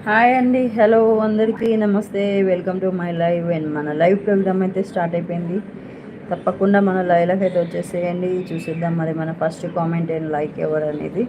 Hi అండి, hello అందరికీ నమస్తే, welcome to my live. And మన లైవ్ ప్రోగ్రామ్ అయితే స్టార్ట్ అయిపోయింది. తప్పకుండా మన లైవ్లోకి అయితే వచ్చేసేయండి. చూసేద్దాం మరి మన ఫస్ట్ కామెంట్ అండ్ లైక్ ఎవరు అనేది.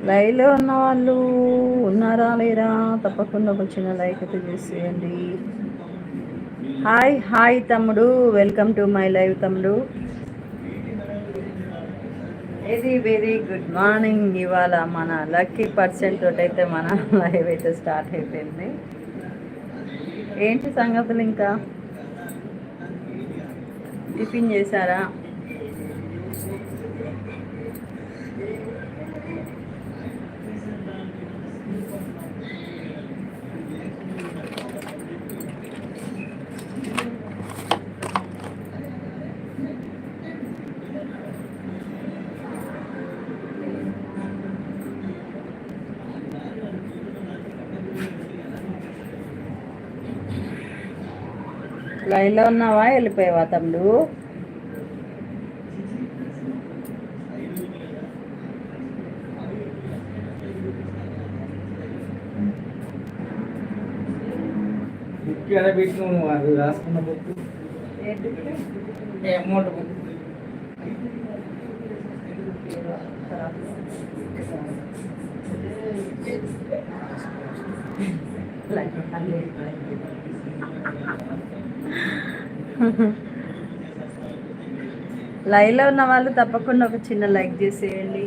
లైవ్లో ఉన్న వాళ్ళు ఉన్నారా లేరా తప్పకుండా ఒక చిన్న లైక్ అయితే చేసేయండి. హాయ్ హాయ్ తమ్ముడు, వెల్కమ్ టు మై లైవ్ తమ్ముడు. Very good morning. ఇవాళ మన లక్కీ పర్సెంట్ తోటి అయితే మన లైవ్ అయితే స్టార్ట్ అయిపోయింది. ఏంటి సంగతులు, ఇంకా టిఫిన్ చేశారా? లైన్లో ఉన్నావా, వెళ్ళిపోయావా తమ్ముడు? రాసుకున్న బుక్ అమౌంట్ బుక్ లైవ్లో ఉన్న వాళ్ళు తప్పకుండా ఒక చిన్న లైక్ చేసేయండి.